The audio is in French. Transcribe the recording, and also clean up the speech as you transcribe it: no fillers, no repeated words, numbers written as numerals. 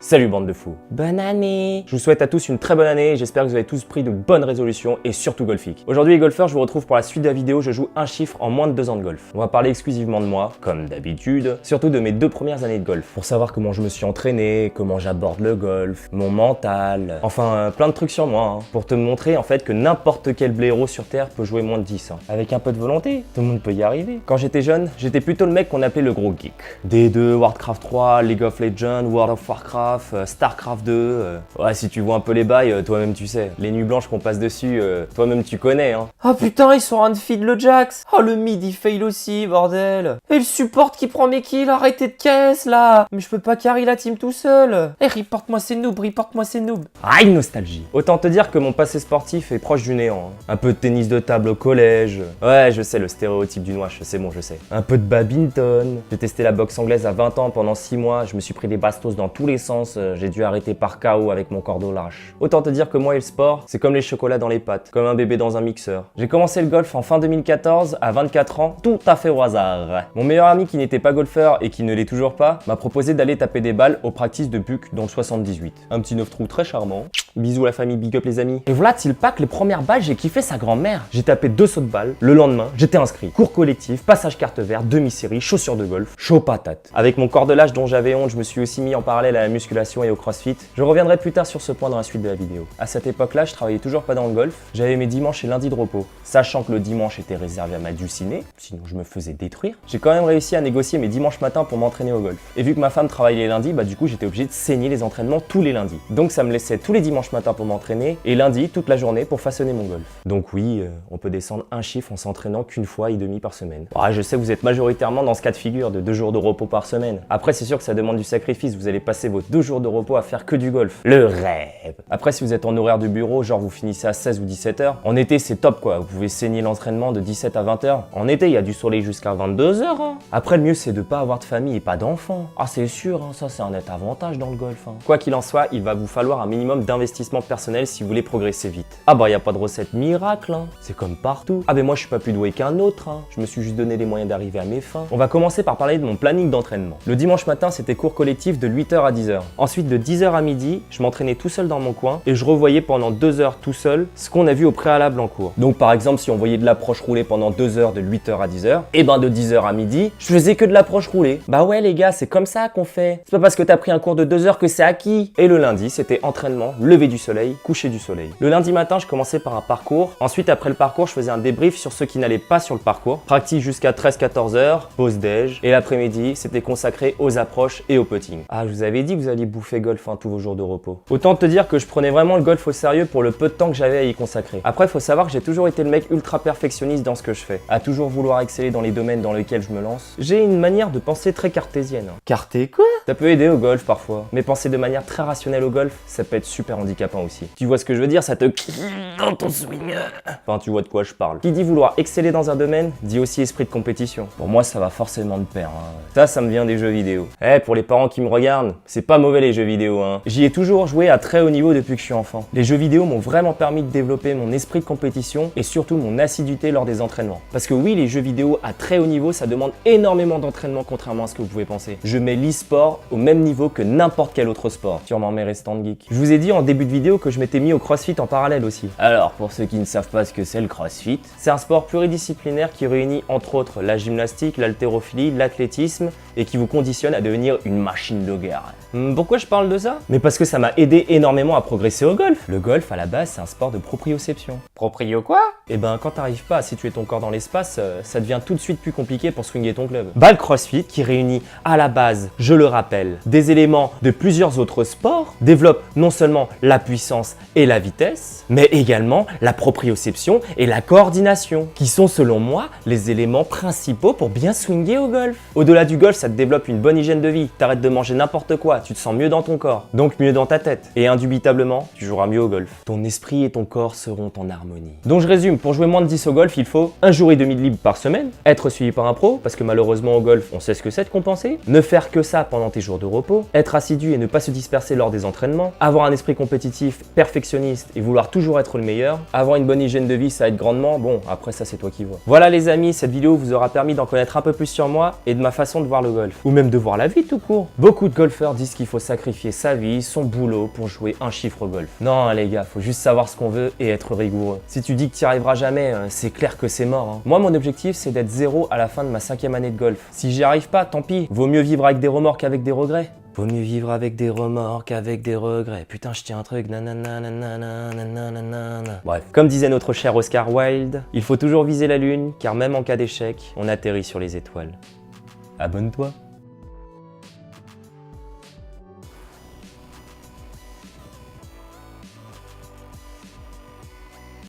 Salut bande de fous. Bonne année. Je vous souhaite à tous une très bonne année et j'espère que vous avez tous pris de bonnes résolutions et surtout golfiques. Aujourd'hui les golfeurs, je vous retrouve pour la suite de la vidéo, je joue un chiffre en moins de 2 ans de golf. On va parler exclusivement de moi, comme d'habitude, surtout de mes 2 premières années de golf, pour savoir comment je me suis entraîné, comment j'aborde le golf, mon mental, enfin plein de trucs sur moi, pour te montrer en fait que n'importe quel blaireau sur terre peut jouer moins de 10. Avec un peu de volonté, tout le monde peut y arriver. Quand j'étais jeune, j'étais plutôt le mec qu'on appelait le gros geek. D2, Warcraft 3, League of Legends, World of Warcraft, Starcraft 2, ouais si tu vois un peu les bails, toi-même tu sais. Les nuits blanches qu'on passe dessus, toi-même tu connais Ah putain, ils sont unfeed le Jax. Oh le mid il fail aussi, bordel. Et le support qui prend mes kills, arrêtez de caisse là. Mais je peux pas carry la team tout seul. Eh reporte-moi ces noobs, reporte-moi ces noobs. Aïe nostalgie. Autant te dire que mon passé sportif est proche du néant. Un peu de tennis de table au collège. Ouais je sais le stéréotype du noix, c'est bon je sais. Un peu de badminton. J'ai testé la boxe anglaise à 20 ans pendant 6 mois, je me suis pris des bastos dans tous les sens, j'ai dû arrêter par KO avec mon cordeau lâche. Autant te dire que moi et le sport, c'est comme les chocolats dans les pâtes, comme un bébé dans un mixeur. J'ai commencé le golf en fin 2014, à 24 ans, tout à fait au hasard. Mon meilleur ami qui n'était pas golfeur et qui ne l'est toujours pas, m'a proposé d'aller taper des balles au practice de Buc dans le 78. Un petit 9 trous très charmant. Bisous la famille, big up les amis. Et voilà, t-il pas que les premières balles, j'ai kiffé sa grand-mère. J'ai tapé 2 sauts de balles. Le lendemain, j'étais inscrit. Cours collectif, passage carte verte, demi-série, chaussures de golf, chaud patate. Avec mon cordelage dont j'avais honte, je me suis aussi mis en parallèle à la musculation et au crossfit. Je reviendrai plus tard sur ce point dans la suite de la vidéo. À cette époque-là, je travaillais toujours pas dans le golf. J'avais mes dimanches et lundis de repos. Sachant que le dimanche était réservé à ma dulcinée, sinon je me faisais détruire. J'ai quand même réussi à négocier mes dimanches matins pour m'entraîner au golf. Et vu que ma femme travaille les lundis, du coup j'étais obligé de saigner les entraînements tous les lundis. Donc ça me laissait tous les dimanches matins pour m'entraîner et lundi toute la journée pour façonner mon golf. Donc oui, on peut descendre un chiffre en s'entraînant qu'une fois et demie par semaine. Je sais que vous êtes majoritairement dans ce cas de figure de 2 jours de repos par semaine. Après c'est sûr que ça demande du sacrifice, vous allez passer vos 2 jours de repos à faire que du golf. Le rêve. Après si vous êtes en horaire de bureau, genre vous finissez à 16 ou 17 h, en été c'est top quoi, vous pouvez saigner l'entraînement de 17 à 20 h. En été il y a du soleil jusqu'à 22 h. Après le mieux c'est de pas avoir de famille et pas d'enfants. C'est sûr, ça c'est un net avantage dans le golf. Quoi qu'il en soit, il va vous falloir un minimum d'investissement personnel si vous voulez progresser vite. Y a pas de recette miracle, c'est comme partout. Moi je suis pas plus doué qu'un autre, je me suis juste donné les moyens d'arriver à mes fins. On va commencer par parler de mon planning d'entraînement. Le dimanche matin c'était cours collectif de 8 h à 10 h. Ensuite de 10 h à midi, je m'entraînais tout seul dans mon coin et je revoyais pendant 2 heures tout seul ce qu'on a vu au préalable en cours. Donc par exemple si on voyait de l'approche roulée pendant 2 heures de 8 h à 10 h, et de 10 h à midi, je faisais que de l'approche roulée. Ouais les gars, c'est comme ça qu'on fait. C'est pas parce que t'as pris un cours de 2 heures que c'est acquis. Et le lundi, c'était entraînement, lever du soleil, coucher du soleil. Le lundi matin, je commençais par un parcours. Ensuite, après le parcours, je faisais un débrief sur ceux qui n'allaient pas sur le parcours. Pratique jusqu'à 13-14 h, pause déj. Et l'après-midi, c'était consacré aux approches et au putting. Je vous avais dit que vous alliez bouffer golf tous vos jours de repos. Autant te dire que je prenais vraiment le golf au sérieux pour le peu de temps que j'avais à y consacrer. Après, faut savoir que j'ai toujours été le mec ultra perfectionniste dans ce que je fais. À toujours vouloir exceller dans les domaines dans lesquels je me lance. J'ai une manière de penser très cartésienne. Carté quoi? Ça peut aider au golf parfois, mais penser de manière très rationnelle au golf, ça peut être super handicapant aussi. Tu vois ce que je veux dire, ça te dans ton swing. Enfin, tu vois de quoi je parle. Qui dit vouloir exceller dans un domaine, dit aussi esprit de compétition. Pour moi, ça va forcément de pair. Ça me vient des jeux vidéo. Pour les parents qui me regardent, c'est pas mauvais les jeux vidéo. J'y ai toujours joué à très haut niveau depuis que je suis enfant. Les jeux vidéo m'ont vraiment permis de développer mon esprit de compétition et surtout mon assiduité lors des entraînements. Parce que oui, les jeux vidéo à très haut niveau, ça demande énormément d'entraînement contrairement à ce que vous pouvez penser. Je mets l'e-sport au même niveau que n'importe quel autre sport. Sûrement mes restants de geek. Je vous ai dit en début de vidéo que je m'étais mis au crossfit en parallèle aussi. Alors, pour ceux qui ne savent pas ce que c'est le crossfit, c'est un sport pluridisciplinaire qui réunit entre autres la gymnastique, l'haltérophilie, l'athlétisme et qui vous conditionne à devenir une machine de guerre. Pourquoi je parle de ça? Mais parce que ça m'a aidé énormément à progresser au golf. Le golf, à la base, c'est un sport de proprioception. Proprio quoi? Quand t'arrives pas à situer ton corps dans l'espace, ça devient tout de suite plus compliqué pour swinger ton club. Le crossfit, qui réunit à la base, je le rappelle, des éléments de plusieurs autres sports, développe non seulement la puissance et la vitesse, mais également la proprioception et la coordination, qui sont selon moi les éléments principaux pour bien swinger au golf. Au-delà du golf, ça te développe une bonne hygiène de vie, t'arrêtes de manger n'importe quoi, tu te sens mieux dans ton corps, donc mieux dans ta tête. Et indubitablement, tu joueras mieux au golf. Ton esprit et ton corps seront en harmonie. harmonie. Donc je résume, pour jouer moins de 10 au golf, il faut un jour et demi de libre par semaine, être suivi par un pro, parce que malheureusement au golf, on sait ce que c'est de compenser, ne faire que ça pendant tes jours de repos, être assidu et ne pas se disperser lors des entraînements, avoir un esprit compétitif, perfectionniste et vouloir toujours être le meilleur, avoir une bonne hygiène de vie, ça aide grandement, bon, après ça c'est toi qui vois. Voilà les amis, cette vidéo vous aura permis d'en connaître un peu plus sur moi et de ma façon de voir le golf, ou même de voir la vie tout court. Beaucoup de golfeurs disent qu'il faut sacrifier sa vie, son boulot pour jouer un chiffre au golf. Non les gars, faut juste savoir ce qu'on veut et être rigoureux. Si tu dis que tu n'y arriveras jamais, c'est clair que c'est mort. Moi mon objectif c'est d'être 0 à la fin de ma 5e année de golf. Si j'y arrive pas, tant pis, vaut mieux vivre avec des remords qu'avec des regrets. Vaut mieux vivre avec des remords qu'avec des regrets. Putain, je tiens un truc. Nanana, nanana, nanana. Bref, comme disait notre cher Oscar Wilde, il faut toujours viser la lune, car même en cas d'échec, on atterrit sur les étoiles. Abonne-toi.